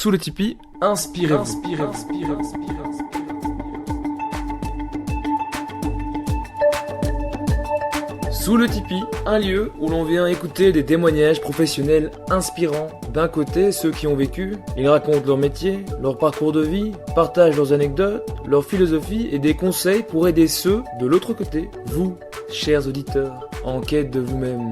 Sous le Tipeee, inspirez-vous. Sous le Tipeee, un lieu où l'on vient écouter des témoignages professionnels inspirants. D'un côté, ceux qui ont vécu, ils racontent leur métier, leur parcours de vie, partagent leurs anecdotes, leur philosophie et des conseils pour aider ceux de l'autre côté, vous, chers auditeurs, en quête de vous-même.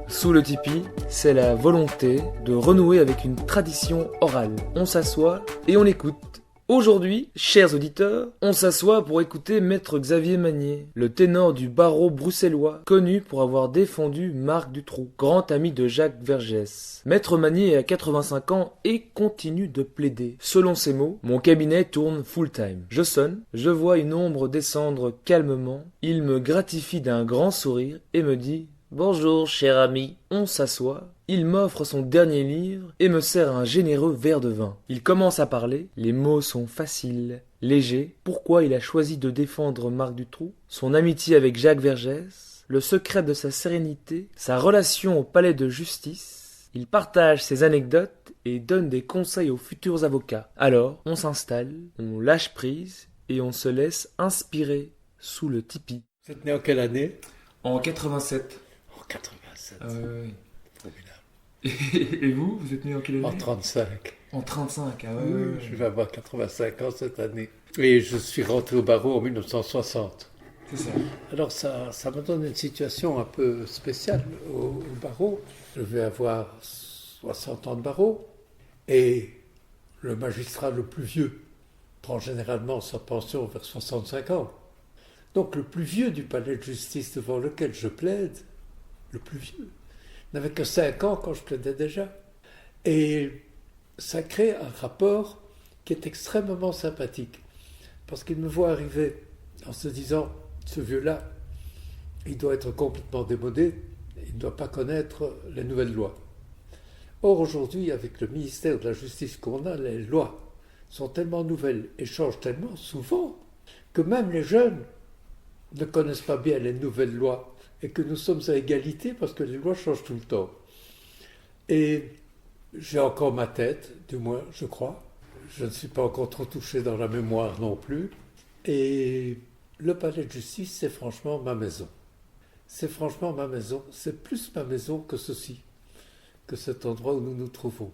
Sous le Tipeee, c'est la volonté de renouer avec une tradition orale. On s'assoit et on écoute. Aujourd'hui, chers auditeurs, on s'assoit pour écouter Maître Xavier Magnier, le ténor du barreau bruxellois, connu pour avoir défendu Marc Dutroux, grand ami de Jacques Vergès. Maître Magnier a 85 ans et continue de plaider. Selon ses mots, mon cabinet tourne full-time. Je sonne, je vois une ombre descendre calmement, il me gratifie d'un grand sourire et me dit « Bonjour, cher ami ». On s'assoit. Il m'offre son dernier livre et me sert un généreux verre de vin. Il commence à parler, les mots sont faciles, légers. Pourquoi il a choisi de défendre Marc Dutroux, son amitié avec Jacques Vergès, le secret de sa sérénité, sa relation au palais de justice. Il partage ses anecdotes et donne des conseils aux futurs avocats. Alors, on s'installe, on lâche prise et on se laisse inspirer sous le Tipeee. Vous êtes né en quelle année? En 87. En 87. Oui. Formidable. Et vous êtes né en quelle année? En 35. En 35, ah ouais. Oui, je vais avoir 85 ans cette année. Et je suis rentré au barreau en 1960. C'est ça. Alors ça me donne une situation un peu spéciale au barreau. Je vais avoir 60 ans de barreau. Et le magistrat le plus vieux prend généralement sa pension vers 65 ans. Donc le plus vieux du palais de justice devant lequel je plaide, le plus vieux, n'avait que 5 ans quand je plaidais déjà. Et ça crée un rapport qui est extrêmement sympathique. Parce qu'il me voit arriver en se disant, ce vieux-là, il doit être complètement démodé, il ne doit pas connaître les nouvelles lois. Or aujourd'hui, avec le ministère de la Justice qu'on a, les lois sont tellement nouvelles et changent tellement souvent que même les jeunes ne connaissent pas bien les nouvelles lois et que nous sommes à égalité parce que les lois changent tout le temps. Et j'ai encore ma tête, du moins je crois. Je ne suis pas encore trop touché dans la mémoire non plus. Et le palais de justice, c'est franchement ma maison. C'est franchement ma maison. C'est plus ma maison que ceci, que cet endroit où nous nous trouvons.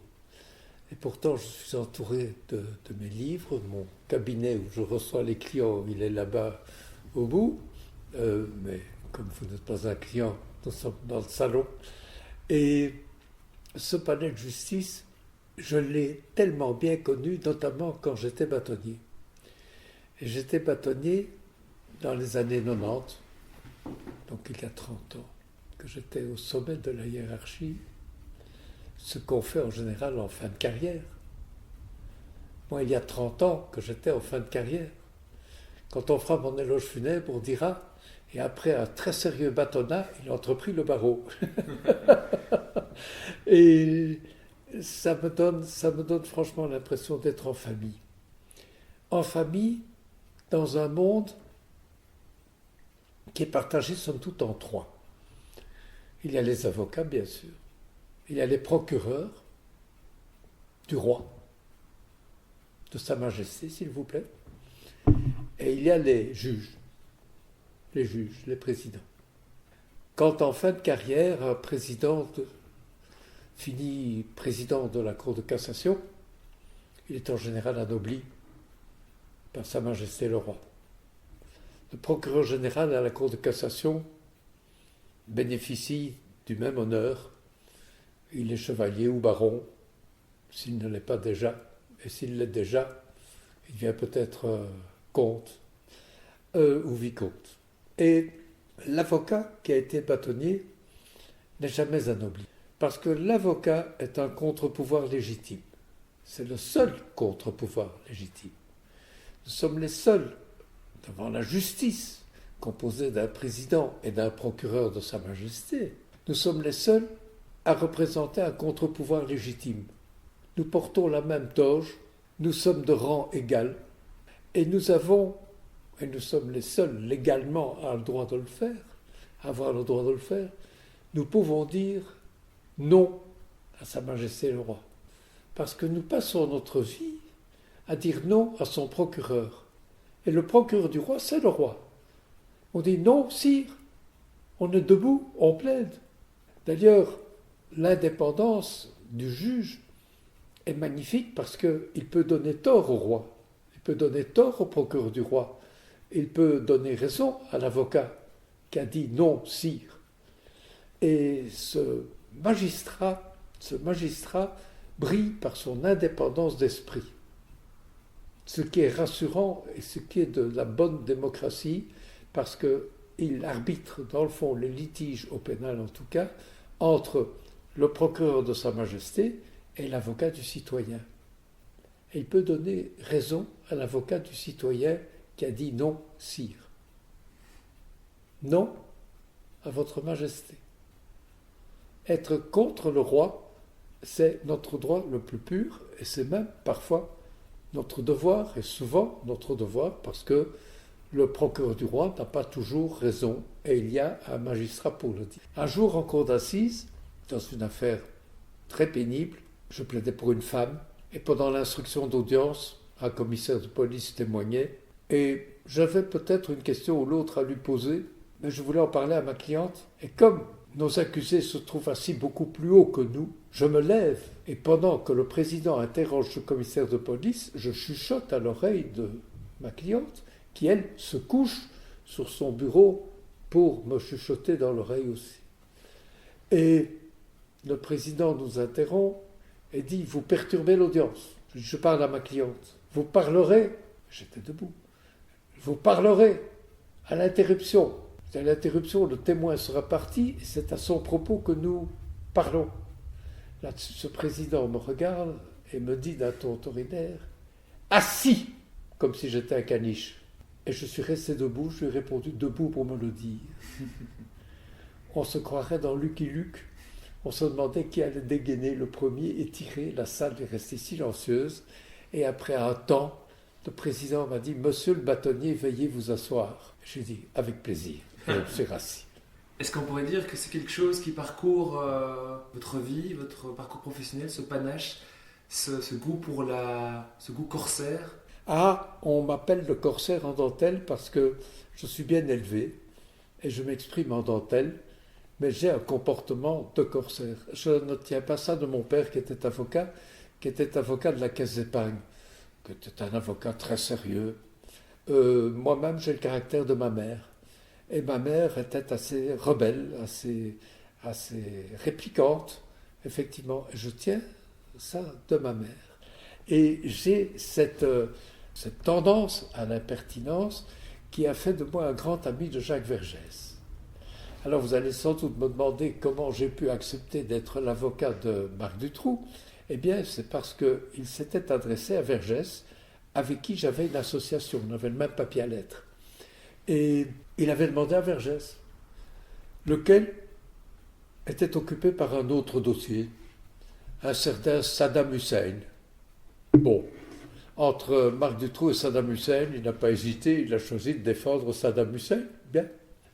Et pourtant, je suis entouré de mes livres, de mon cabinet où je reçois les clients, il est là-bas au bout. Mais comme vous n'êtes pas un client, nous sommes dans le salon. Et ce palais de justice, je l'ai tellement bien connu, notamment quand j'étais bâtonnier. Et j'étais bâtonnier dans les années 90, donc il y a 30 ans, que j'étais au sommet de la hiérarchie, ce qu'on fait en général en fin de carrière. Moi, il y a 30 ans que j'étais en fin de carrière. Quand on fera mon éloge funèbre, on dira « Et après un très sérieux bâtonnat, il a entrepris le barreau. » Et ça me donne franchement l'impression d'être en famille. En famille, dans un monde qui est partagé somme toute en trois. Il y a les avocats, bien sûr. Il y a les procureurs du roi, de Sa Majesté, s'il vous plaît. Et il y a les juges, les présidents. Quand en fin de carrière, un président finit président de la Cour de cassation, il est en général anobli par Sa Majesté le roi. Le procureur général à la Cour de cassation bénéficie du même honneur. Il est chevalier ou baron, s'il ne l'est pas déjà, et s'il l'est déjà, il devient peut-être comte ou vicomte. Et l'avocat qui a été bâtonnier n'est jamais anobli, parce que l'avocat est un contre-pouvoir légitime. C'est le seul contre-pouvoir légitime. Nous sommes les seuls devant la justice, composée d'un président et d'un procureur de Sa Majesté. Nous sommes les seuls à représenter un contre-pouvoir légitime. Nous portons la même toge, nous sommes de rang égal, et nous sommes les seuls légalement à avoir le droit de le faire, nous pouvons dire non à Sa Majesté le roi. Parce que nous passons notre vie à dire non à son procureur. Et le procureur du roi, c'est le roi. On dit non, sire. On est debout, on plaide. D'ailleurs, l'indépendance du juge est magnifique parce qu'il peut donner tort au roi. Il peut donner tort au procureur du roi. Il peut donner raison à l'avocat qui a dit non, sire. Et ce magistrat brille par son indépendance d'esprit. Ce qui est rassurant et ce qui est de la bonne démocratie, parce qu'il arbitre, dans le fond, les litiges au pénal en tout cas, entre le procureur de Sa Majesté et l'avocat du citoyen. Et il peut donner raison à l'avocat du citoyen qui a dit non, sire. Non à votre Majesté. Être contre le roi, c'est notre droit le plus pur, et c'est même parfois notre devoir, et souvent notre devoir, parce que le procureur du roi n'a pas toujours raison, et il y a un magistrat pour le dire. Un jour, en cour d'assises, dans une affaire très pénible, je plaidais pour une femme, et pendant l'instruction d'audience, un commissaire de police témoignait, et j'avais peut-être une question ou l'autre à lui poser, mais je voulais en parler à ma cliente, et comme nos accusés se trouvent assis beaucoup plus haut que nous, je me lève, et pendant que le président interroge le commissaire de police, je chuchote à l'oreille de ma cliente, qui, elle, se couche sur son bureau pour me chuchoter dans l'oreille aussi. Et le président nous interrompt et dit « Vous perturbez l'audience ». Je parle à ma cliente. « Vous parlerez », j'étais debout, « vous parlerez à l'interruption. À l'interruption, le témoin sera parti et c'est à son propos que nous parlons. » Là, ce président me regarde et me dit d'un ton autoritaire « Assis !» comme si j'étais un caniche. Et je suis resté debout, je lui ai répondu debout pour me le dire. On se croirait dans Lucky Luke. On se demandait qui allait dégainer le premier et tirer. La salle est restée silencieuse. Et après un temps, le président m'a dit « Monsieur le bâtonnier, veuillez vous asseoir. » J'ai dit « Avec plaisir ». Et je suis rassis. Est-ce qu'on pourrait dire que c'est quelque chose qui parcourt votre vie, votre parcours professionnel, ce panache, ce goût pour ce goût corsaire? Ah, on m'appelle le corsaire en dentelle parce que je suis bien élevé et je m'exprime en dentelle, mais j'ai un comportement de corsaire. Je ne tiens pas ça de mon père qui était avocat de la Caisse d'épargne, qui était un avocat très sérieux. Moi-même, j'ai le caractère de ma mère. Et ma mère était assez rebelle, assez répliquante, effectivement. Et je tiens ça de ma mère. Et j'ai cette tendance à l'impertinence qui a fait de moi un grand ami de Jacques Vergès. Alors vous allez sans doute me demander comment j'ai pu accepter d'être l'avocat de Marc Dutroux. Eh bien, c'est parce qu'il s'était adressé à Vergès, avec qui j'avais une association. On avait le même papier à lettres. Et il avait demandé à Vergès, lequel était occupé par un autre dossier, un certain Saddam Hussein. Bon, entre Marc Dutroux et Saddam Hussein, il n'a pas hésité, il a choisi de défendre Saddam Hussein. Bien.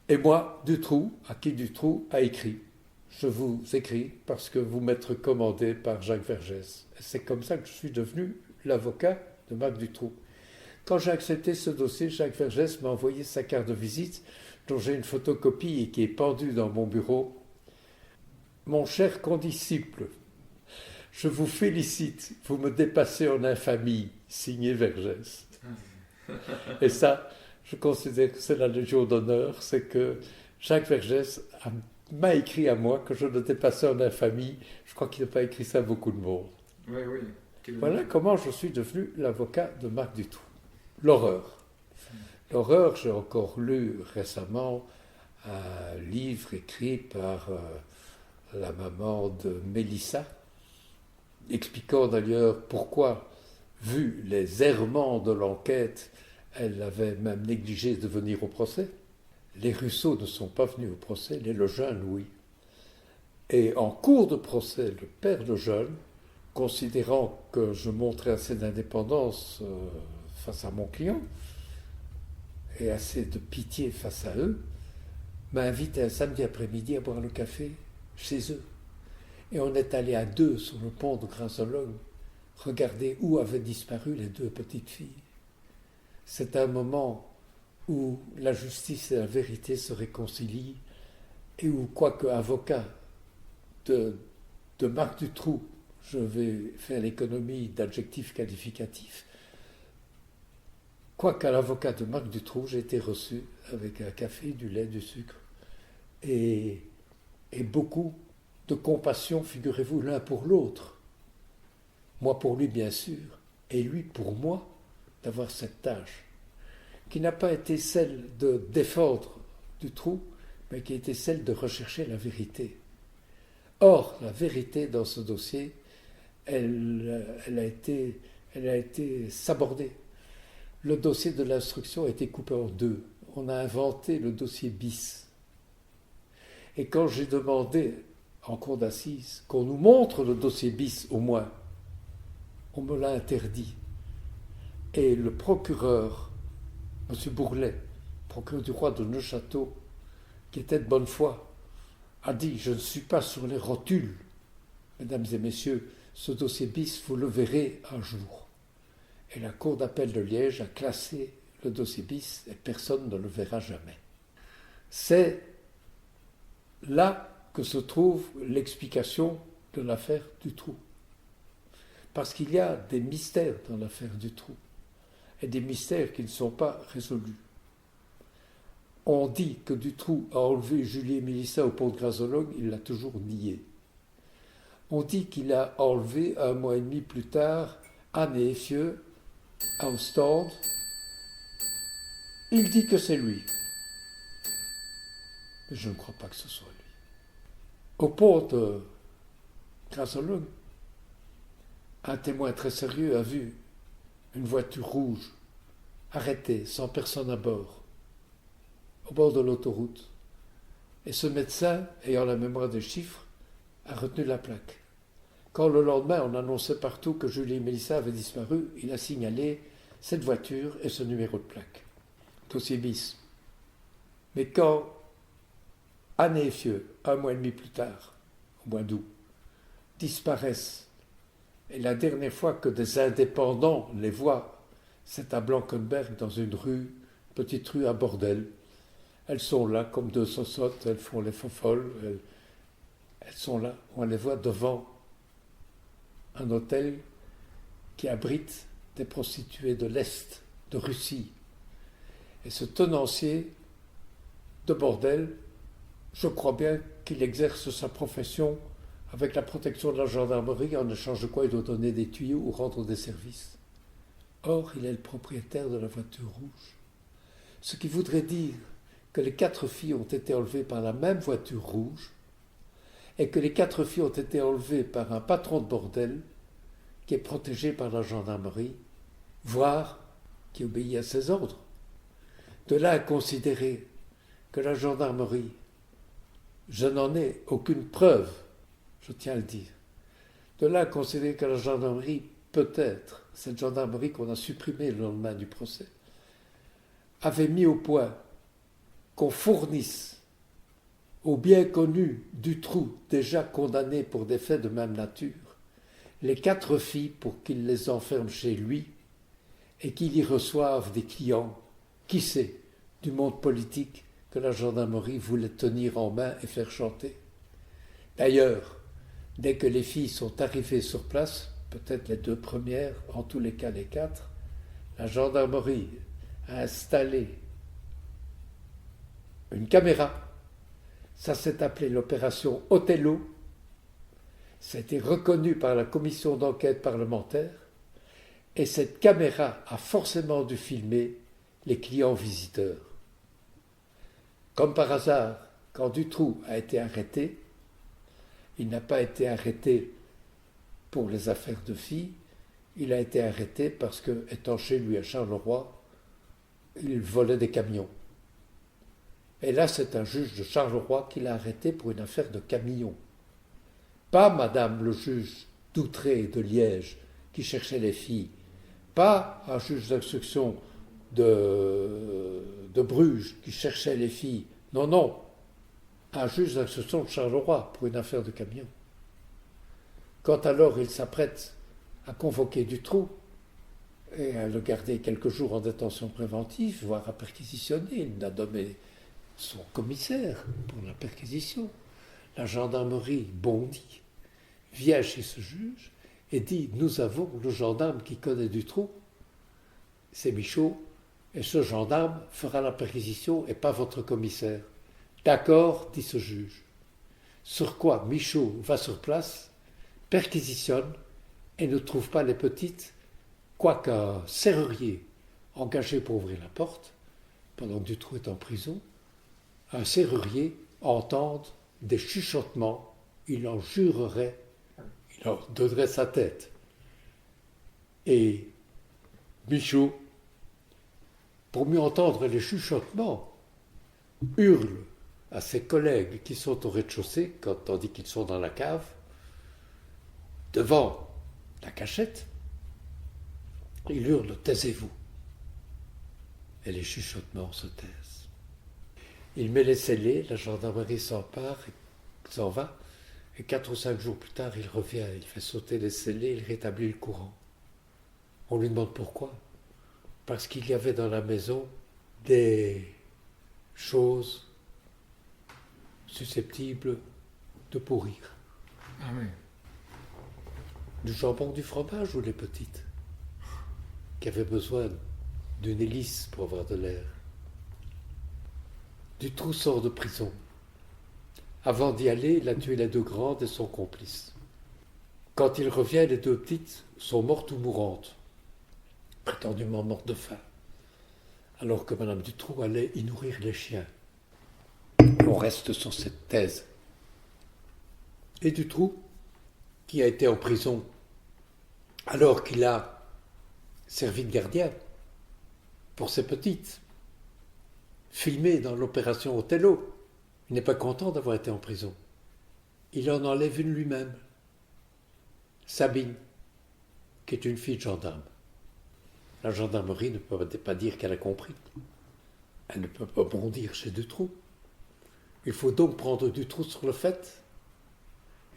Et moi, Dutroux, à qui Dutroux a écrit. Je vous écris parce que vous m'êtes recommandé par Jacques Vergès. Et c'est comme ça que je suis devenu l'avocat de Marc Dutroux. Quand j'ai accepté ce dossier, Jacques Vergès m'a envoyé sa carte de visite, dont j'ai une photocopie et qui est pendue dans mon bureau. Mon cher condisciple, je vous félicite, vous me dépassez en infamie, signé Vergès. Et ça, je considère que c'est la Légion d'honneur, c'est que Jacques Vergès m'a écrit à moi que je le dépassais en infamie. Je crois qu'il n'a pas écrit ça à beaucoup de monde. Oui, oui. Voilà comment je suis devenu l'avocat de Marc Dutroux. L'horreur. L'horreur, j'ai encore lu récemment un livre écrit par la maman de Mélissa, expliquant d'ailleurs pourquoi, vu les errements de l'enquête, elle avait même négligé de venir au procès. Les Russo ne sont pas venus au procès, les Lejeune, oui. Et en cours de procès, le père Lejeune, considérant que je montrais assez d'indépendance face à mon client et assez de pitié face à eux, m'a invité un samedi après-midi à boire le café chez eux. Et on est allé à deux sur le pont de Grincelong regarder où avaient disparu les deux petites filles. C'est un moment où la justice et la vérité se réconcilient et où, quoique avocat de Marc Dutroux, je vais faire l'économie d'adjectifs qualificatifs, quoiqu'à l'avocat de Marc Dutroux, j'ai été reçu avec un café, du lait, du sucre et beaucoup de compassion, figurez-vous, l'un pour l'autre. Moi pour lui, bien sûr, et lui pour moi, d'avoir cette tâche, qui n'a pas été celle de défendre Dutroux, mais qui a été celle de rechercher la vérité. Or, la vérité dans ce dossier, elle a été sabordée. Le dossier de l'instruction a été coupé en deux. On a inventé le dossier bis. Et quand j'ai demandé en cour d'assises qu'on nous montre le dossier bis au moins, on me l'a interdit. Et le procureur, M. Bourlet, procureur du roi de Neufchâteau, qui était de bonne foi, a dit « Je ne suis pas sur les rotules. Mesdames et messieurs, ce dossier bis, vous le verrez un jour. » Et la cour d'appel de Liège a classé le dossier bis et personne ne le verra jamais. C'est là que se trouve l'explication de l'affaire Dutroux. Parce qu'il y a des mystères dans l'affaire Dutroux, et des mystères qui ne sont pas résolus. On dit que Dutroux a enlevé Julie et Mélissa au pont de Grazologue, il l'a toujours nié. On dit qu'il a enlevé 1 mois et demi plus tard Anne et Effieux à Ostende. Il dit que c'est lui. Mais je ne crois pas que ce soit lui. Au pont de Grazologue, un témoin très sérieux a vu une voiture rouge arrêtée, sans personne à bord, au bord de l'autoroute. Et ce médecin, ayant la mémoire des chiffres, a retenu la plaque. Quand le lendemain on annonçait partout que Julie et Mélissa avaient disparu, il a signalé cette voiture et ce numéro de plaque. Dossier bis. Mais quand Anne et Effieux, 1 mois et demi plus tard, au mois d'août, disparaissent, et la dernière fois que des indépendants les voient, c'est à Blankenberg, dans une rue, petite rue à bordel. Elles sont là comme deux sossottes, elles font les fofolles, elles sont là, on les voit devant un hôtel qui abrite des prostituées de l'Est, de Russie. Et ce tenancier de bordel, je crois bien qu'il exerce sa profession avec la protection de la gendarmerie, en échange de quoi il doit donner des tuyaux ou rendre des services. Or, il est le propriétaire de la voiture rouge. Ce qui voudrait dire que les 4 filles ont été enlevées par la même voiture rouge et que les 4 filles ont été enlevées par un patron de bordel qui est protégé par la gendarmerie, voire qui obéit à ses ordres. De là à considérer que la gendarmerie, je n'en ai aucune preuve, je tiens à le dire, de là à considérer que la gendarmerie, peut-être, cette gendarmerie qu'on a supprimée le lendemain du procès, avait mis au point qu'on fournisse au bien connu Dutroux, déjà condamné pour des faits de même nature, les 4 filles pour qu'il les enferme chez lui et qu'il y reçoive des clients, qui sait, du monde politique que la gendarmerie voulait tenir en main et faire chanter. D'ailleurs, dès que les filles sont arrivées sur place, peut-être les 2 premières, en tous les cas les 4, la gendarmerie a installé une caméra. Ça s'est appelé l'opération Othello. Ça a été reconnu par la commission d'enquête parlementaire. Et cette caméra a forcément dû filmer les clients visiteurs. Comme par hasard, quand Dutroux a été arrêté, il n'a pas été arrêté pour les affaires de filles, il a été arrêté parce que, étant chez lui à Charleroi, il volait des camions. Et là, c'est un juge de Charleroi qui l'a arrêté pour une affaire de camion. Pas madame le juge d'Outré et de Liège qui cherchait les filles, pas un juge d'instruction de Bruges qui cherchait les filles. Non, non, un juge d'instruction de Charleroi pour une affaire de camion. Quand alors il s'apprête a convoqué Dutroux et à le garder quelques jours en détention préventive, voire à perquisitionner. Il a nommé son commissaire pour la perquisition. La gendarmerie bondit, vient chez ce juge et dit « Nous avons le gendarme qui connaît Dutroux, c'est Michaud, et ce gendarme fera la perquisition et pas votre commissaire. » D'accord, dit ce juge. Sur quoi Michaud va sur place, perquisitionne et ne trouve pas les petites, quoiqu'un serrurier engagé pour ouvrir la porte, pendant que Dutroux est en prison, un serrurier entende des chuchotements, il en jurerait, il en donnerait sa tête. Et Michaud, pour mieux entendre les chuchotements, hurle à ses collègues qui sont au rez-de-chaussée, tandis qu'ils sont dans la cave, devant la cachette, il hurle « Taisez-vous !» et les chuchotements se taisent. Il met les scellés, la gendarmerie s'empare, s'en va, et 4 ou 5 jours plus tard, il revient, il fait sauter les scellés, il rétablit le courant. On lui demande pourquoi. Parce qu'il y avait dans la maison des choses susceptibles de pourrir. Ah oui. Du jambon, du fromage ou les petites qui avaient besoin d'une hélice pour avoir de l'air. Dutroux sort de prison. Avant d'y aller, il a tué les 2 grandes et son complice. Quand il revient, les 2 petites sont mortes ou mourantes, prétendument mortes de faim, alors que Madame Dutroux allait y nourrir les chiens. On reste sur cette thèse. Et Dutroux, qui a été en prison alors qu'il a servi de gardien pour ses petites, filmé dans l'opération Othello, il n'est pas content d'avoir été en prison. Il en enlève une lui-même, Sabine, qui est une fille de gendarme. La gendarmerie ne peut pas dire qu'elle a compris. Elle ne peut pas bondir chez Dutroux. Il faut donc prendre Dutroux sur le fait.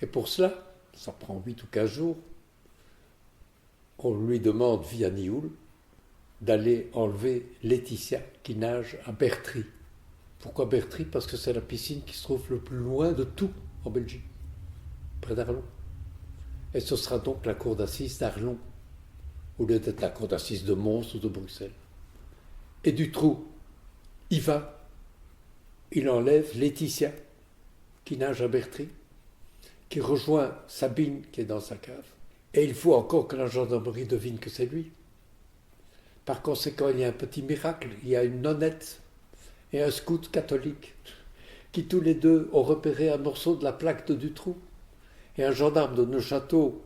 Et pour cela, ça prend 8 ou 15 jours, on lui demande via Nioul d'aller enlever Laetitia qui nage à Bertry. Pourquoi Bertry? Parce que c'est la piscine qui se trouve le plus loin de tout en Belgique, près d'Arlon. Et ce sera donc la cour d'assises d'Arlon, au lieu d'être la cour d'assises de Mons ou de Bruxelles. Et Dutroux, il va, il enlève Laetitia qui nage à Bertry, qui rejoint Sabine qui est dans sa cave. Et il faut encore que la gendarmerie devine que c'est lui. Par conséquent, il y a un petit miracle. Il y a une nonnette et un scout catholique qui tous les deux ont repéré un morceau de la plaque de Dutroux. Et un gendarme de Neuchâteau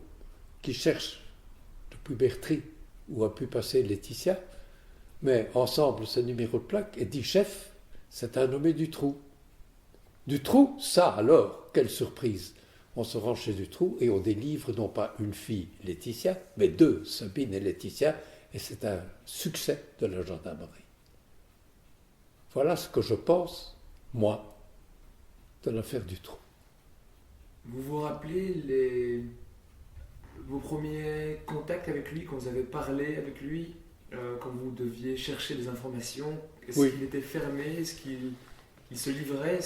qui cherche depuis Bertry où a pu passer Laetitia, mais ensemble ce numéro de plaque et dit « Chef, c'est un nommé Dutroux ». Dutroux, ça alors, quelle surprise! On se rend chez Dutroux et on délivre non pas une fille, Laetitia, mais 2, Sabine et Laetitia, et c'est un succès de la gendarmerie. Voilà ce que je pense, moi, de l'affaire Dutroux. Vous vous rappelez vos premiers contacts avec lui, quand vous avez parlé avec lui, quand vous deviez chercher des informations? Est-ce Oui. qu'il était fermé? Est-ce qu'il se livrait?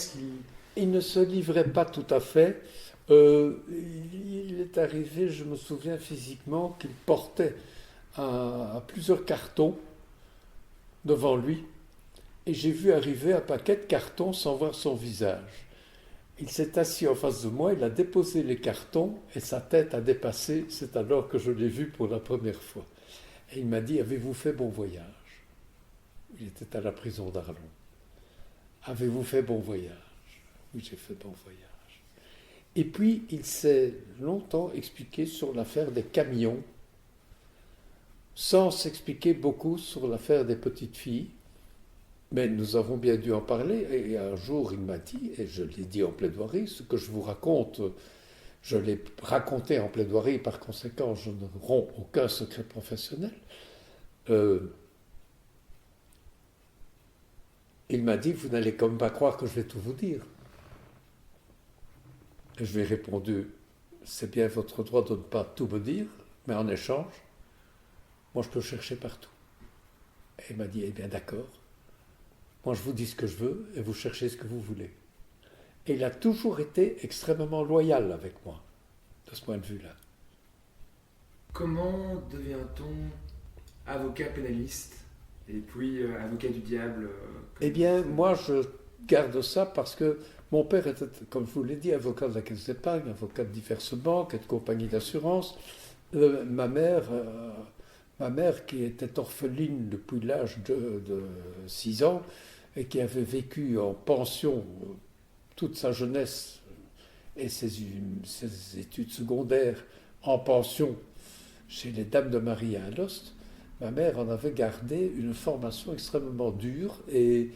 Il ne se livrait pas tout à fait. Il est arrivé, je me souviens physiquement, qu'il portait à plusieurs cartons devant lui, et j'ai vu arriver un paquet de cartons sans voir son visage. Il s'est assis en face de moi, il a déposé les cartons et sa tête a dépassé. C'est alors que je l'ai vu pour la première fois. Et il m'a dit « Avez-vous fait bon voyage ?» Il était à la prison d'Arlon. « Avez-vous fait bon voyage ?» Oui, j'ai fait bon voyage. Et puis, il s'est longtemps expliqué sur l'affaire des camions, sans s'expliquer beaucoup sur l'affaire des petites filles. Mais nous avons bien dû en parler, et un jour il m'a dit, et je l'ai dit en plaidoirie, ce que je vous raconte, je l'ai raconté en plaidoirie, par conséquent je ne romps aucun secret professionnel. Il m'a dit, vous n'allez quand même pas croire que je vais tout vous dire. Et je lui ai répondu, c'est bien votre droit de ne pas tout me dire, Mais en échange, moi je peux chercher partout. Et il m'a dit, eh bien d'accord, moi je vous dis ce que je veux et vous cherchez ce que vous voulez. Et il a toujours été extrêmement loyal avec moi, de ce point de vue-là. Comment devient-on avocat pénaliste et puis avocat du diable Eh bien, moi je garde ça parce que mon père était, comme je vous l'ai dit, avocat de la Caisse d'épargne, avocat de diverses banques et de compagnies d'assurance. Ma mère, qui était orpheline depuis l'âge de 6 ans et qui avait vécu en pension toute sa jeunesse et ses études secondaires en pension chez les Dames de Marie à Alost, ma mère en avait gardé une formation extrêmement dure et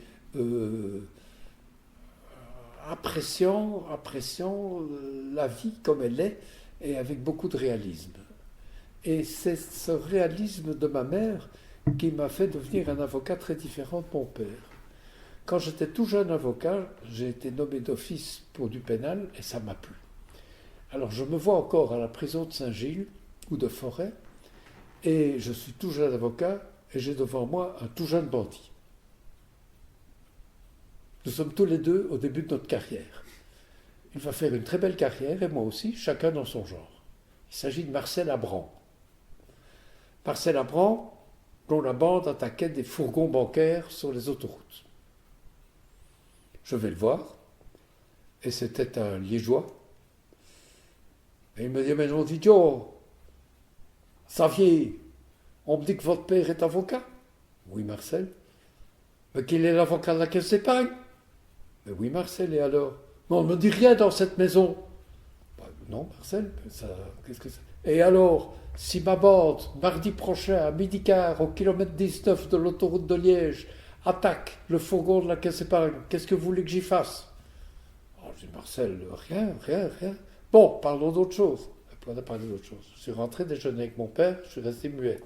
appréciant la vie comme elle est et avec beaucoup de réalisme. Et c'est ce réalisme de ma mère qui m'a fait devenir un avocat très différent de mon père. Quand j'étais tout jeune avocat, j'ai été nommé d'office pour du pénal et ça m'a plu. Alors je me vois encore à la prison de Saint-Gilles ou de Forêt et je suis tout jeune avocat et j'ai devant moi un tout jeune bandit. Nous sommes tous les deux au début de notre carrière. Il va faire une très belle carrière et moi aussi, chacun dans son genre. Il s'agit de Marcel Abran. Marcel Abran, dont la bande attaquait des fourgons bancaires sur les autoroutes. Je vais le voir, et c'était un Liégeois. Et il me dit, mais non, idiot, Xavier, on me dit que votre père est avocat. Oui, Marcel. Mais qu'il est l'avocat de la Caisse d'épargne. Mais oui, Marcel, et alors? Non, on ne me dit rien dans cette maison. Bah, non, Marcel, qu'est-ce que c'est? Et alors, si ma bande, mardi prochain, à 12h15, au kilomètre 19 de l'autoroute de Liège, attaque le fourgon de la Caisse d'épargne, qu'est-ce que vous voulez que j'y fasse? Oh, je dis, Marcel, rien. Bon, parlons d'autre chose. On a parlé d'autre chose. Je suis rentré déjeuner avec mon père, je suis resté muet.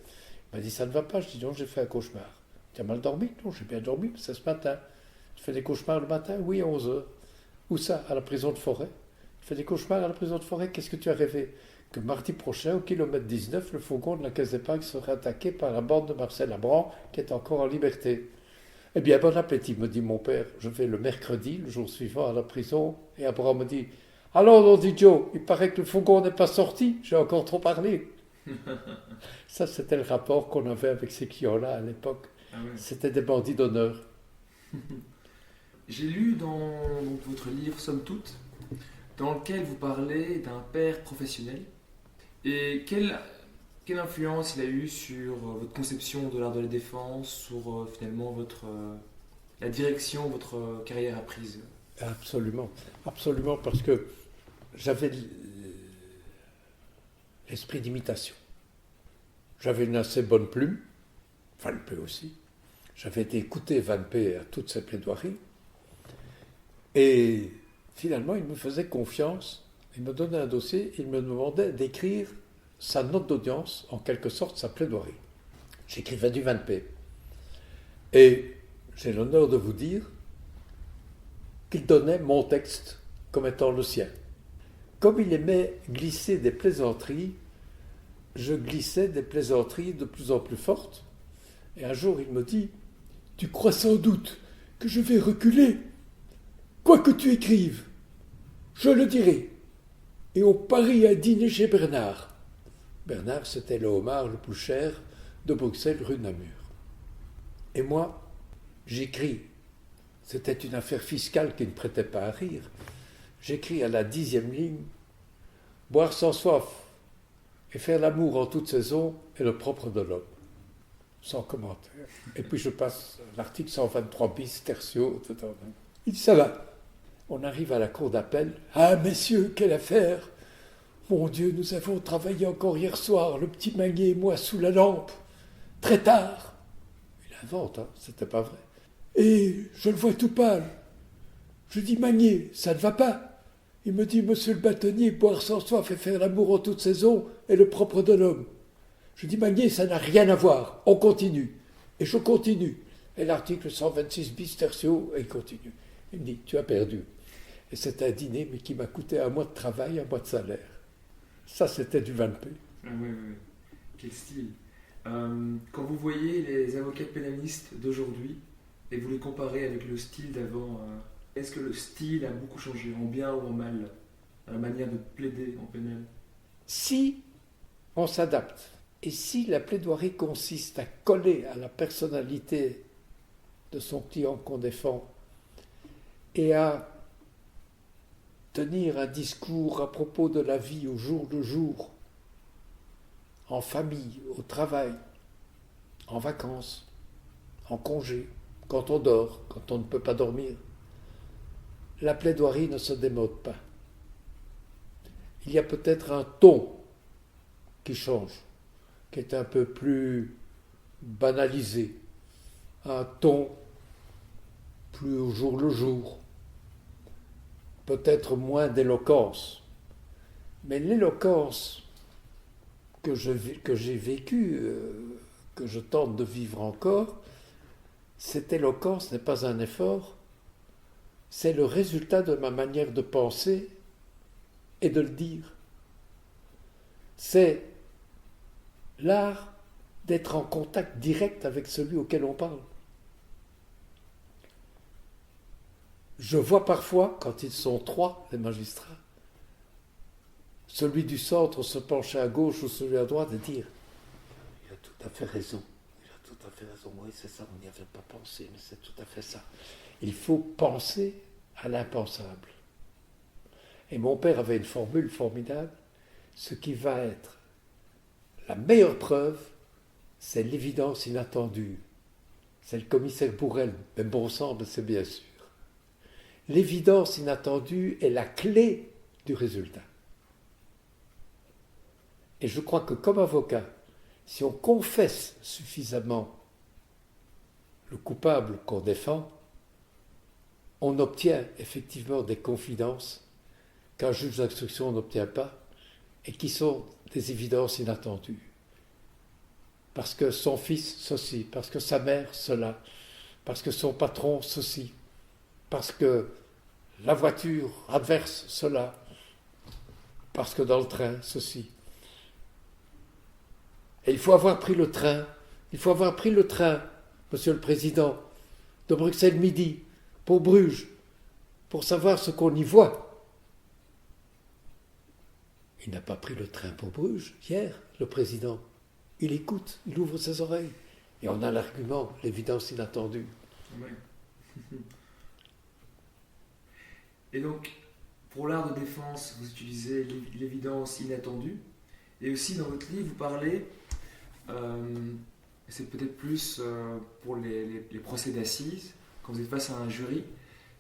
Il m'a dit, ça ne va pas. Je dis, non, j'ai fait un cauchemar. Tu as mal dormi? Non, j'ai bien dormi, mais c'est ce matin. Je fais des cauchemars le matin? Oui, à 11h. Où ça? À la prison de Forêt. Je fais des cauchemars à la prison de Forêt. Qu'est-ce que tu as rêvé? Que mardi prochain, au kilomètre 19, le fourgon de la Caisse d'épargne serait attaqué par la bande de Marcel Abran, qui est encore en liberté. Eh bien, bon appétit, me dit mon père. Je vais le mercredi, le jour suivant, à la prison, et Abran me dit, alors, on dit Joe, il paraît que le fourgon n'est pas sorti, j'ai encore trop parlé. Ça, c'était le rapport qu'on avait avec ces clients-là à l'époque. Ah ouais. C'était des bandits d'honneur. J'ai lu dans votre livre Somme toute, dans lequel vous parlez d'un père professionnel. Et quelle influence il a eu sur votre conception de l'art de la défense, sur finalement la direction votre carrière a prise? Absolument, parce que j'avais l'esprit d'imitation. J'avais une assez bonne plume, Van P aussi. J'avais été écouter Van P à toutes ses plaidoiries. Et finalement, il me faisait confiance, il me donnait un dossier, il me demandait d'écrire sa note d'audience, en quelque sorte sa plaidoirie. J'écrivais du Van P. Et j'ai l'honneur de vous dire qu'il donnait mon texte comme étant le sien. Comme il aimait glisser des plaisanteries, je glissais des plaisanteries de plus en plus fortes. Et un jour, il me dit, « Tu crois sans doute que je vais reculer? Quoi que tu écrives, je le dirai. Et on parie à dîner chez Bernard. » Bernard, c'était le homard le plus cher de Bruxelles, rue Namur. Et moi, j'écris. C'était une affaire fiscale qui ne prêtait pas à rire. J'écris à la 10e ligne, « Boire sans soif et faire l'amour en toute saison est le propre de l'homme. » Sans commentaire. Et puis je passe l'article 123 bis, tertio, etc. Il dit, ça va. On arrive à la cour d'appel. « Ah, messieurs, quelle affaire! Mon Dieu, nous avons travaillé encore hier soir, le petit Magnier et moi, sous la lampe, très tard. » Il invente, hein, c'était pas vrai. Et je le vois tout pâle. Je dis, Magnier, ça ne va pas. Il me dit, monsieur le bâtonnier, boire sans soif et faire l'amour en toute saison est le propre de l'homme. Je dis, Magnier, ça n'a rien à voir. On continue. Et je continue. Et l'article 126 bis tertio, et il continue. Il me dit, tu as perdu. Et c'était un dîner, mais qui m'a coûté un mois de travail, un mois de salaire. Ça, c'était du Van P. Ah oui. Quel style. Quand vous voyez les avocats pénalistes d'aujourd'hui et vous les comparez avec le style d'avant, est-ce que le style a beaucoup changé, en bien ou en mal, dans la manière de plaider en pénal? Si on s'adapte et si la plaidoirie consiste à coller à la personnalité de son client qu'on défend et à tenir un discours à propos de la vie au jour le jour, en famille, au travail, en vacances, en congé, quand on dort, quand on ne peut pas dormir, la plaidoirie ne se démode pas. Il y a peut-être un ton qui change, qui est un peu plus banalisé, un ton plus au jour le jour, peut-être moins d'éloquence. Mais l'éloquence que j'ai vécue, que je tente de vivre encore, cette éloquence n'est pas un effort, c'est le résultat de ma manière de penser et de le dire. C'est l'art d'être en contact direct avec celui auquel on parle. Je vois parfois, quand ils sont trois, les magistrats, celui du centre se pencher à gauche ou celui à droite et dire « Il a tout à fait raison, il a tout à fait raison, oui c'est ça, on n'y avait pas pensé, mais c'est tout à fait ça. » Il faut penser à l'impensable. Et mon père avait une formule formidable, ce qui va être la meilleure preuve, c'est l'évidence inattendue. C'est le commissaire Bourrel, mais bon sang, c'est bien sûr. L'évidence inattendue est la clé du résultat. Et je crois que comme avocat, si on confesse suffisamment le coupable qu'on défend, on obtient effectivement des confidences qu'un juge d'instruction n'obtient pas et qui sont des évidences inattendues. Parce que son fils, ceci, parce que sa mère, cela, parce que son patron, ceci, parce que la voiture adverse, cela, parce que dans le train, ceci. Et il faut avoir pris le train, Monsieur le Président, de Bruxelles Midi, pour Bruges, pour savoir ce qu'on y voit. Il n'a pas pris le train pour Bruges hier, le Président. Il écoute, il ouvre ses oreilles. Et on a l'argument, l'évidence inattendue. Ouais. Et donc, pour l'art de défense, vous utilisez l'évidence inattendue. Et aussi, dans votre livre, vous parlez, c'est peut-être plus pour les procès d'assises, quand vous êtes face à un jury,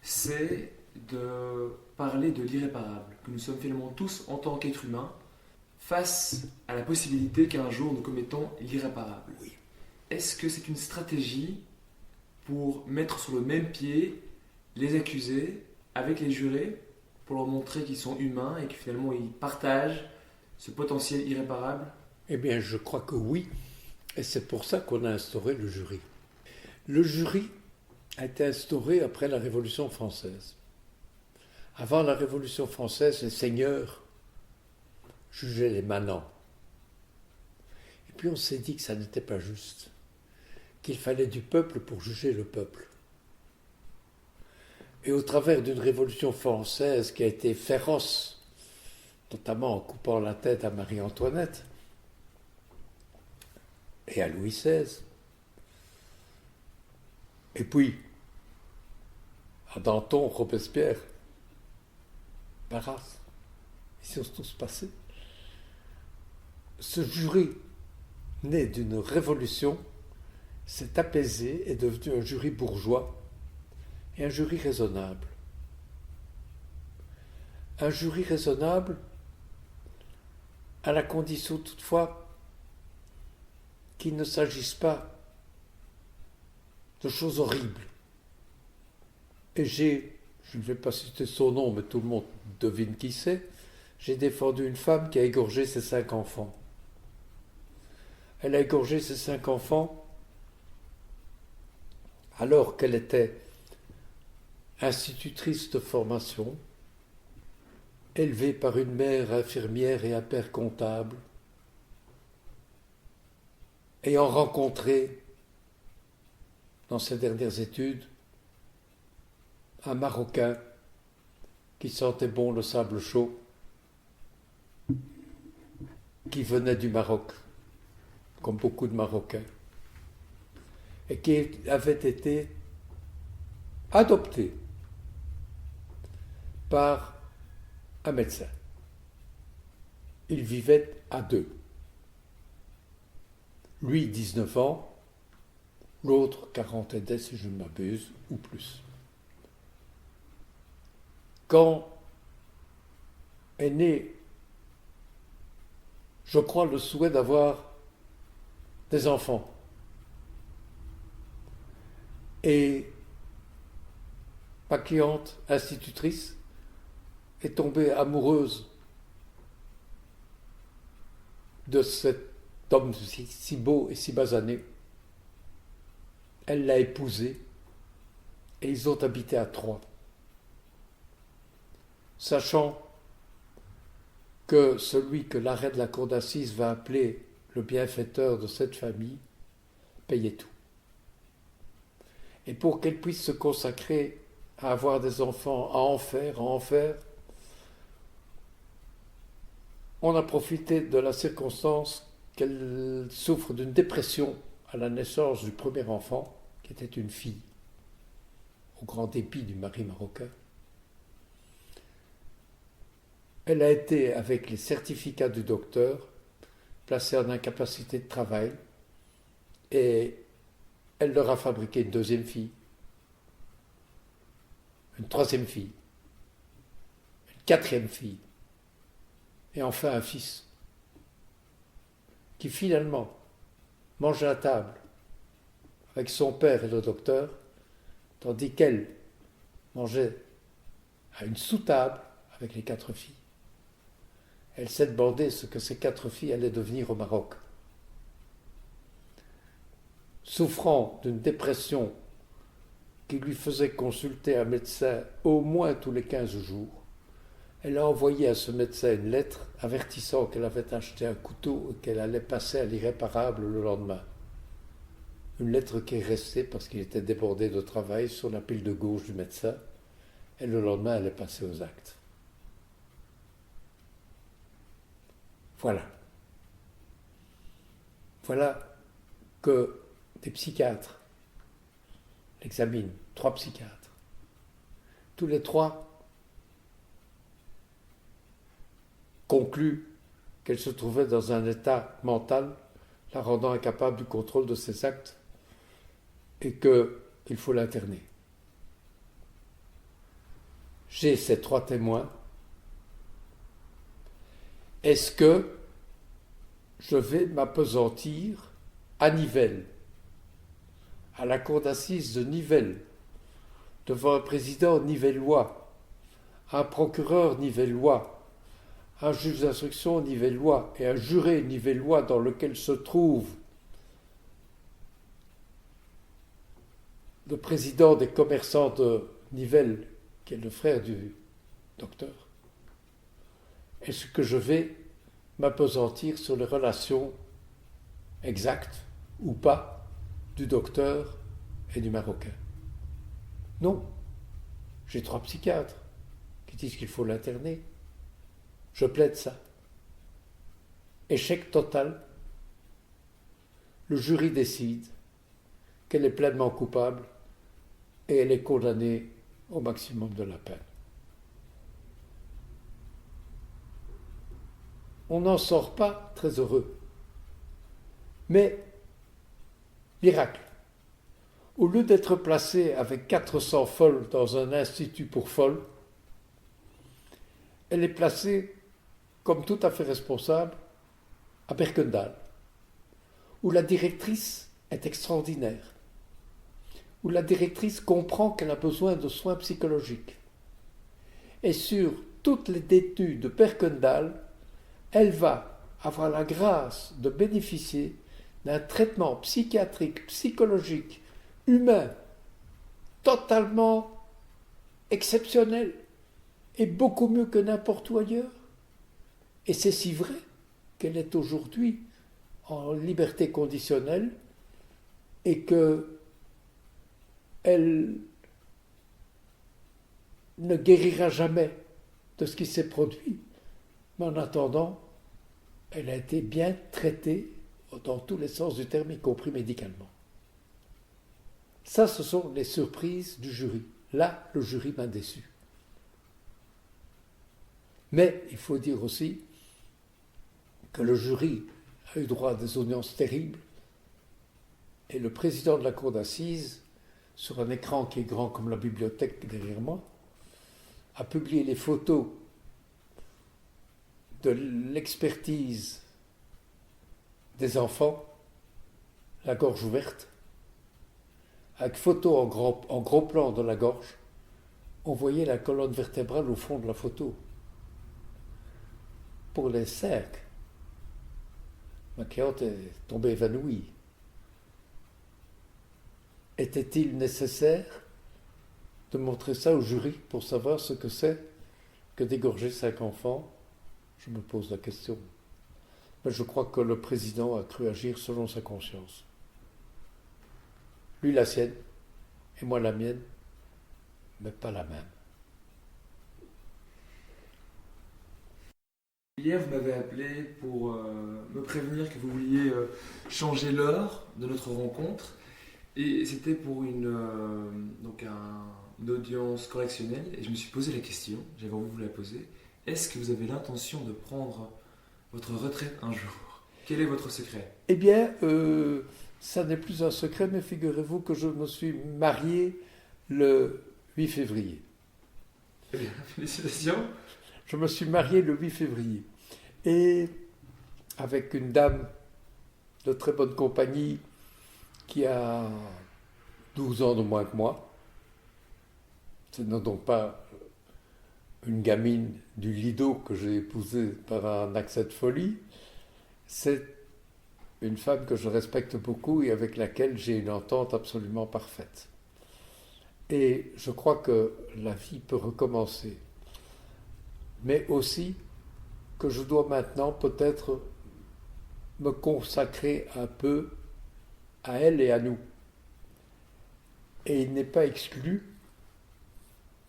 c'est de parler de l'irréparable, que nous sommes finalement tous, en tant qu'êtres humains, face à la possibilité qu'un jour nous commettons l'irréparable. Oui. Est-ce que c'est une stratégie pour mettre sur le même pied les accusés avec les jurés, pour leur montrer qu'ils sont humains et que finalement ils partagent ce potentiel irréparable? Eh bien, je crois que oui. Et c'est pour ça qu'on a instauré le jury. Le jury a été instauré après la Révolution française. Avant la Révolution française, les seigneurs jugeaient les manants. Et puis on s'est dit que ça n'était pas juste, qu'il fallait du peuple pour juger le peuple. Et au travers d'une Révolution française qui a été féroce, notamment en coupant la tête à Marie-Antoinette et à Louis XVI, et puis à Danton, Robespierre, Barras, ils sont tous passés. Ce jury, né d'une révolution, s'est apaisé, est devenu un jury bourgeois et un jury raisonnable. Un jury raisonnable à la condition toutefois qu'il ne s'agisse pas de choses horribles. Et je ne vais pas citer son nom, mais tout le monde devine qui c'est, j'ai défendu une femme qui a égorgé ses 5 enfants. Elle a égorgé ses 5 enfants alors qu'elle était institutrice de formation, élevée par une mère infirmière et un père comptable, ayant rencontré dans ses dernières études un Marocain qui sentait bon le sable chaud, qui venait du Maroc, comme beaucoup de Marocains, et qui avait été adopté par un médecin. Ils vivaient à deux. Lui, 19 ans, l'autre, quarantaine, si je ne m'abuse, ou plus. Quand est né, je crois, le souhait d'avoir des enfants. Et ma cliente, institutrice, est tombée amoureuse de cet homme si beau et si basané. Elle l'a épousé et ils ont habité à Troyes. Sachant que celui que l'arrêt de la cour d'assises va appeler le bienfaiteur de cette famille payait tout. Et pour qu'elle puisse se consacrer à avoir des enfants, à en faire, on a profité de la circonstance qu'elle souffre d'une dépression à la naissance du premier enfant, qui était une fille, au grand dépit du mari marocain. Elle a été, avec les certificats du docteur, placée en incapacité de travail et elle leur a fabriqué une deuxième fille, une troisième fille, une quatrième fille et enfin un fils qui finalement mangeait à table avec son père et le docteur, tandis qu'elle mangeait à une sous-table avec les 4 filles. Elle s'est demandé ce que ces 4 filles allaient devenir au Maroc. Souffrant d'une dépression qui lui faisait consulter un médecin au moins tous les 15 jours, elle a envoyé à ce médecin une lettre avertissant qu'elle avait acheté un couteau et qu'elle allait passer à l'irréparable le lendemain. Une lettre qui est restée parce qu'il était débordé de travail sur la pile de gauche du médecin, et le lendemain elle est passée aux actes. Voilà. Voilà que des psychiatres l'examinent, 3 psychiatres. Tous les 3 concluent qu'elle se trouvait dans un état mental la rendant incapable du contrôle de ses actes et qu'il faut l'interner. J'ai ces 3 témoins. Est-ce que je vais m'appesantir à Nivelles, à la cour d'assises de Nivelles, devant un président nivellois, un procureur nivellois, un juge d'instruction nivellois et un juré nivellois dans lequel se trouve le président des commerçants de Nivelles, qui est le frère du docteur? Est-ce que je vais m'appesantir sur les relations exactes ou pas du docteur et du Marocain? Non. J'ai 3 psychiatres qui disent qu'il faut l'interner. Je plaide ça. Échec total. Le jury décide qu'elle est pleinement coupable et elle est condamnée au maximum de la peine. On n'en sort pas très heureux. Mais, miracle, au lieu d'être placée avec 400 folles dans un institut pour folles, elle est placée, comme tout à fait responsable, à Berkendal, où la directrice est extraordinaire, où la directrice comprend qu'elle a besoin de soins psychologiques. Et sur toutes les détenues de Berkendal, elle va avoir la grâce de bénéficier d'un traitement psychiatrique, psychologique, humain, totalement exceptionnel et beaucoup mieux que n'importe où ailleurs. Et c'est si vrai qu'elle est aujourd'hui en liberté conditionnelle et qu'elle ne guérira jamais de ce qui s'est produit. Mais en attendant, elle a été bien traitée dans tous les sens du terme, y compris médicalement. Ça, ce sont les surprises du jury. Là, le jury m'a déçu. Mais il faut dire aussi que le jury a eu droit à des audiences terribles et le président de la cour d'assises, sur un écran qui est grand comme la bibliothèque derrière moi, a publié les photos de l'expertise des enfants, la gorge ouverte, avec photo en gros plan de la gorge. On voyait la colonne vertébrale au fond de la photo. Pour les cercles, ma cliente est tombée évanouie. Était-il nécessaire de montrer ça au jury pour savoir ce que c'est que d'égorger 5 enfants? Je me pose la question. Mais je crois que le président a cru agir selon sa conscience. Lui la sienne, et moi la mienne, mais pas la même. Hier, vous m'avez appelé pour me prévenir que vous vouliez changer l'heure de notre rencontre. Et c'était pour une audience correctionnelle. Et je me suis posé la question, j'avais envie de vous la poser. Est-ce que vous avez l'intention de prendre votre retraite un jour? Quel est votre secret? Eh bien, ça n'est plus un secret, mais figurez-vous que je me suis marié le 8 février. Eh bien, félicitations. Je me suis marié le 8 février. Et avec une dame de très bonne compagnie qui a 12 ans de moins que moi. Ce n'est donc pas une gamine du Lido que j'ai épousée par un accès de folie. C'est une femme que je respecte beaucoup et avec laquelle j'ai une entente absolument parfaite. Et je crois que la vie peut recommencer. Mais aussi que je dois maintenant peut-être me consacrer un peu à elle et à nous. Et il n'est pas exclu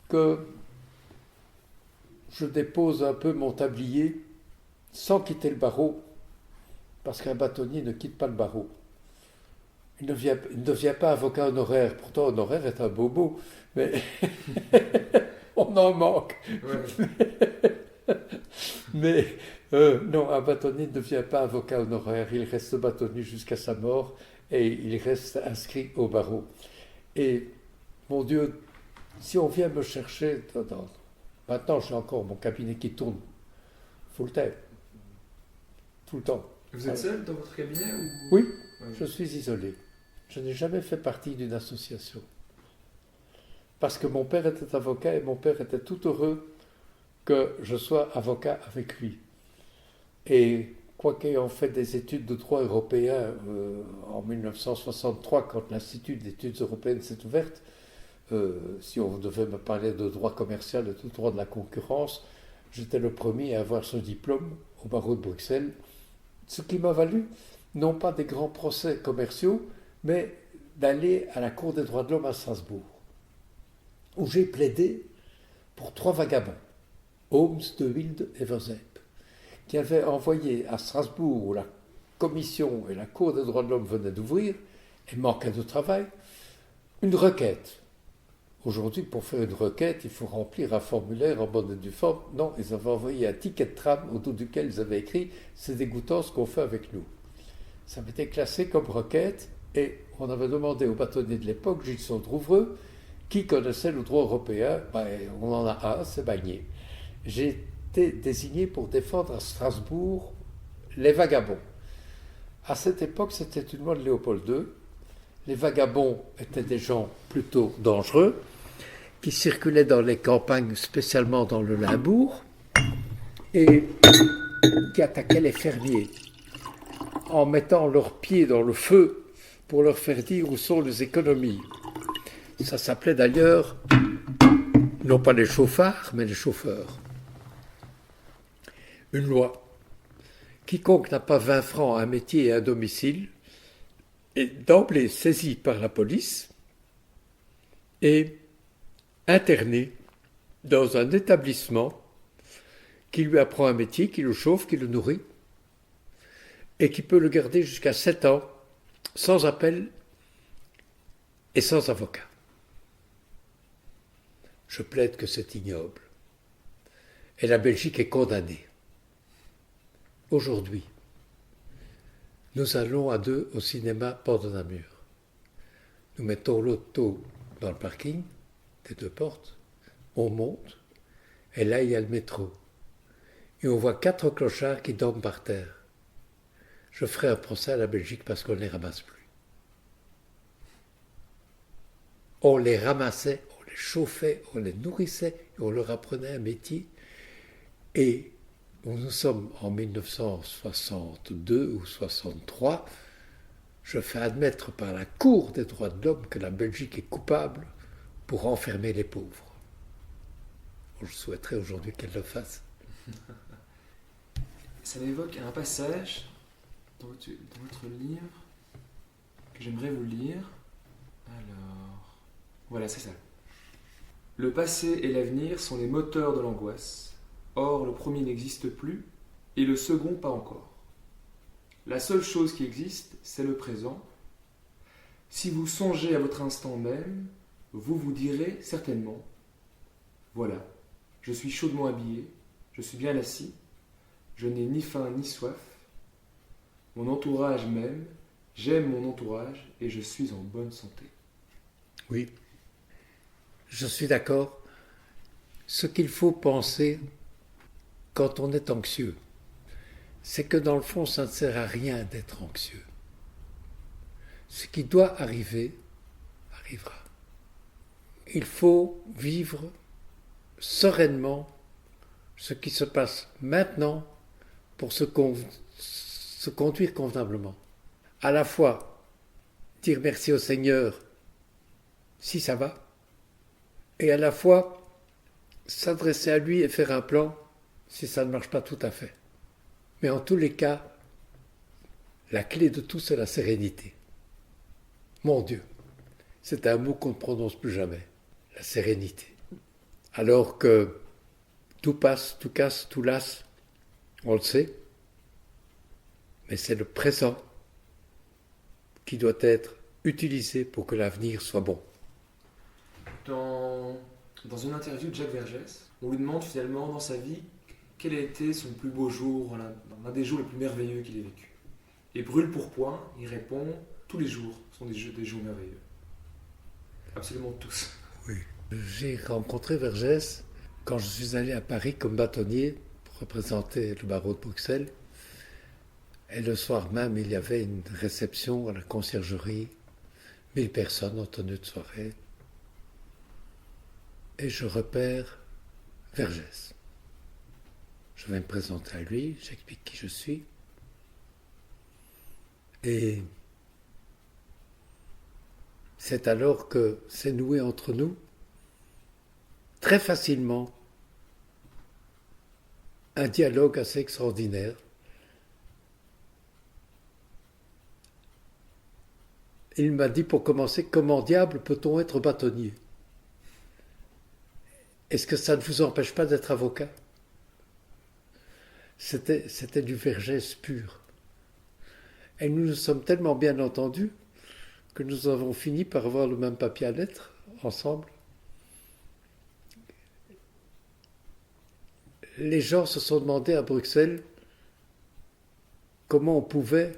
que je dépose un peu mon tablier sans quitter le barreau, parce qu'un bâtonnier ne quitte pas le barreau. Il ne devient pas avocat honoraire. Pourtant, honoraire est un bobo, mais on en manque. Ouais. Mais non, un bâtonnier ne devient pas avocat honoraire. Il reste bâtonnier jusqu'à sa mort et il reste inscrit au barreau. Et mon Dieu, si on vient me chercher, maintenant j'ai encore mon cabinet qui tourne full time, tout le temps. Vous êtes seul dans votre cabinet ou... Oui, je suis isolé. Je n'ai jamais fait partie d'une association. Parce que mon père était avocat et mon père était tout heureux que je sois avocat avec lui. Et quoiqu'ayant fait des études de droit européen en 1963, quand l'Institut d'études européennes s'est ouverte, si on devait me parler de droit commercial et de droit de la concurrence, j'étais le premier à avoir ce diplôme au barreau de Bruxelles, ce qui m'a valu non pas des grands procès commerciaux, mais d'aller à la Cour des droits de l'homme à Strasbourg, où j'ai plaidé pour 3 vagabonds, Holmes, De Wilde et Verzeep, qui avaient envoyé à Strasbourg, où la commission et la Cour des droits de l'homme venaient d'ouvrir, et manquaient de travail, une requête. Aujourd'hui, pour faire une requête, il faut remplir un formulaire en bonne et due forme. Non, ils avaient envoyé un ticket de tram autour duquel ils avaient écrit « C'est dégoûtant ce qu'on fait avec nous ». Ça m'était classé comme requête et on avait demandé au bâtonnier de l'époque, Gilles Saundrouvreux, qui connaissait le droit européen. On en a un, c'est Bagné. J'ai été désigné pour défendre à Strasbourg les vagabonds. À cette époque, c'était une loi de Léopold II. Les vagabonds étaient des gens plutôt dangereux, qui circulaient dans les campagnes, spécialement dans le Limbourg, et qui attaquaient les fermiers, en mettant leurs pieds dans le feu pour leur faire dire où sont les économies. Ça s'appelait d'ailleurs, non pas les chauffards, mais les chauffeurs. Une loi quiconque n'a pas 20 francs, un métier et un domicile est d'emblée saisi par la police et interné dans un établissement qui lui apprend un métier, qui le chauffe, qui le nourrit, et qui peut le garder jusqu'à 7 ans, sans appel et sans avocat. Je plaide que c'est ignoble. Et la Belgique est condamnée. Aujourd'hui, nous allons à deux au cinéma Port de Namur. Nous mettons l'auto dans le parking des deux portes, on monte, et là il y a le métro. Et on voit 4 clochards qui dorment par terre. Je ferai un procès à la Belgique parce qu'on ne les ramasse plus. On les ramassait, on les chauffait, on les nourrissait, et on leur apprenait un métier. Et nous sommes en 1962 ou 63, je fais admettre par la Cour des droits de l'homme que la Belgique est coupable pour enfermer les pauvres. Je souhaiterais aujourd'hui qu'elle le fasse. Ça m'évoque un passage dans votre livre que j'aimerais vous lire. Alors, voilà, c'est ça. Le passé et l'avenir sont les moteurs de l'angoisse. Or, le premier n'existe plus et le second pas encore. La seule chose qui existe, c'est le présent. Si vous songez à votre instant même, vous vous direz certainement « Voilà, je suis chaudement habillé, je suis bien assis, je n'ai ni faim ni soif. Mon entourage m'aime, j'aime mon entourage et je suis en bonne santé. » Oui, je suis d'accord. Ce qu'il faut penser quand on est anxieux, c'est que dans le fond, ça ne sert à rien d'être anxieux. Ce qui doit arriver, arrivera. Il faut vivre sereinement ce qui se passe maintenant pour se conduire convenablement. À la fois dire merci au Seigneur si ça va, et à la fois s'adresser à lui et faire un plan si ça ne marche pas tout à fait. Mais en tous les cas, la clé de tout, c'est la sérénité. Mon Dieu, c'est un mot qu'on ne prononce plus jamais, la sérénité. Alors que tout passe, tout casse, tout lasse, on le sait, mais c'est le présent qui doit être utilisé pour que l'avenir soit bon. Dans une interview de Jacques Vergès, on lui demande finalement dans sa vie quel a été son plus beau jour, l'un des jours les plus merveilleux qu'il ait vécu. Et brûle pour point, il répond tous les jours sont des jours merveilleux. Absolument tous. Oui. J'ai rencontré Vergès quand je suis allé à Paris comme bâtonnier pour représenter le barreau de Bruxelles. Et le soir même, il y avait une réception à la conciergerie, 1000 personnes en tenue de soirée. Et je repère Vergès. Je vais me présenter à lui, j'explique qui je suis. Et c'est alors que s'est noué entre nous, très facilement, un dialogue assez extraordinaire. Il m'a dit pour commencer, comment diable peut-on être bâtonnier ? Est-ce que ça ne vous empêche pas d'être avocat ? C'était du Vergès pur. Et nous nous sommes tellement bien entendus que nous avons fini par avoir le même papier à lettres ensemble. Les gens se sont demandé à Bruxelles comment on pouvait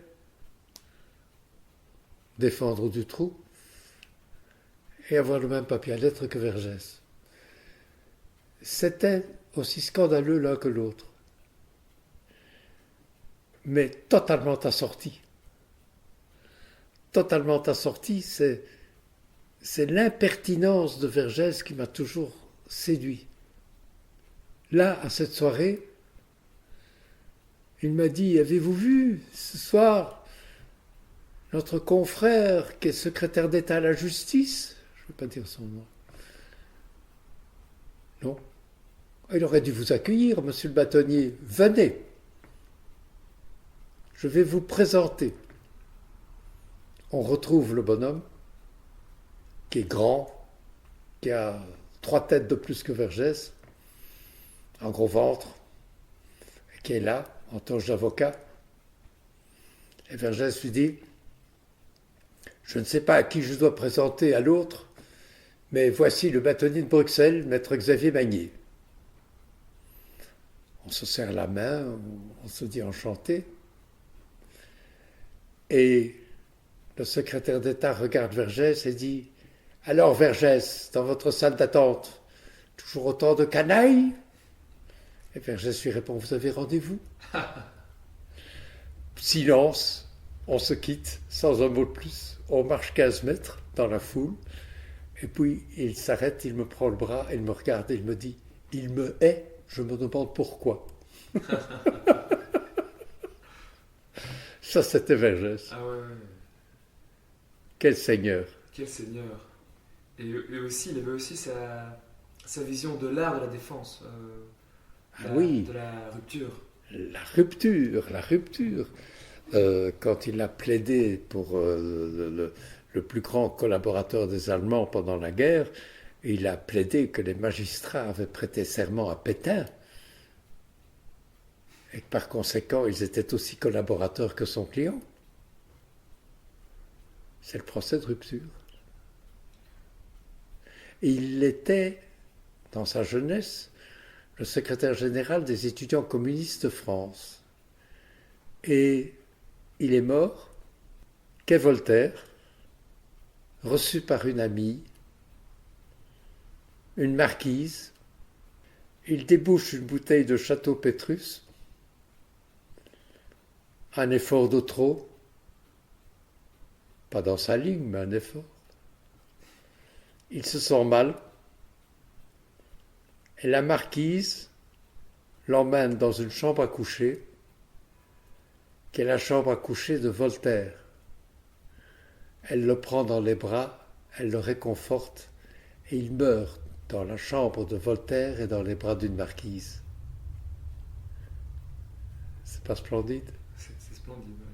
défendre Dutroux et avoir le même papier à lettres que Vergès. C'était aussi scandaleux l'un que l'autre, mais totalement assorti. Totalement assorti, c'est l'impertinence de Vergès qui m'a toujours séduit. Là, à cette soirée, il m'a dit « Avez-vous vu ce soir notre confrère qui est secrétaire d'État à la justice ?» Je ne veux pas dire son nom. Non. Il aurait dû vous accueillir, monsieur le bâtonnier. Venez. je vais vous présenter. On retrouve le bonhomme, qui est grand, qui a 3 têtes de plus que Vergès, un gros ventre, qui est là, en toge d'avocat. Et Vergès lui dit, je ne sais pas à qui je dois présenter à l'autre, mais voici le bâtonnier de Bruxelles, maître Xavier Magnier. On se serre la main, on se dit enchanté. Et le secrétaire d'État regarde Vergès et dit, alors Vergès, dans votre salle d'attente, toujours autant de canailles? Et Vergès lui répond, vous avez rendez-vous? Silence, on se quitte sans un mot de plus. On marche 15 mètres dans la foule. Et puis il s'arrête, il me prend le bras, il me regarde et il me dit, il me hait, je me demande pourquoi. Ça, c'était Vergès. Ah ouais. Quel seigneur. Quel seigneur. Et aussi, il avait aussi sa vision de l'art de la défense. Oui. De la rupture. La rupture. Quand il a plaidé pour le plus grand collaborateur des Allemands pendant la guerre, il a plaidé que les magistrats avaient prêté serment à Pétain et que par conséquent ils étaient aussi collaborateurs que son client. C'est le procès de rupture. Et il était, dans sa jeunesse, le secrétaire général des étudiants communistes de France. Et il est mort qu'est Voltaire, reçu par une amie, une marquise. Il débouche une bouteille de Château Pétrus, un effort de trop, pas dans sa ligne, mais un effort. Il se sent mal, et la marquise l'emmène dans une chambre à coucher, qui est la chambre à coucher de Voltaire. Elle le prend dans les bras, elle le réconforte, et il meurt dans la chambre de Voltaire et dans les bras d'une marquise. C'est pas splendide? C'est splendide, ouais.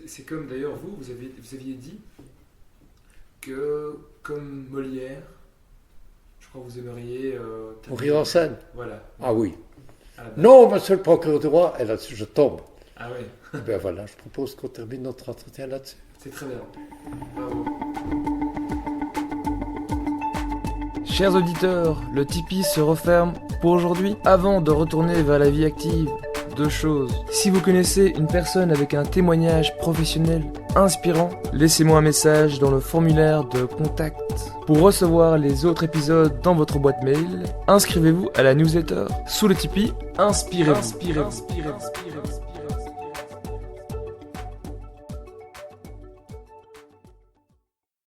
C'est comme d'ailleurs vous aviez dit que, comme Molière, je crois que vous aimeriez... Mourir en scène? Voilà. Ah oui. Ah, non, monsieur le procureur du roi, et là-dessus je tombe. Ah oui. Et bien voilà, je propose qu'on termine notre entretien là-dessus. C'est très bien. Bravo. Chers auditeurs, le Tipeee se referme pour aujourd'hui. Avant de retourner vers la vie active, 2 choses. Si vous connaissez une personne avec un témoignage professionnel inspirant, laissez-moi un message dans le formulaire de contact. Pour recevoir les autres épisodes dans votre boîte mail, inscrivez-vous à la newsletter sous le Tipeee. Inspirez-vous.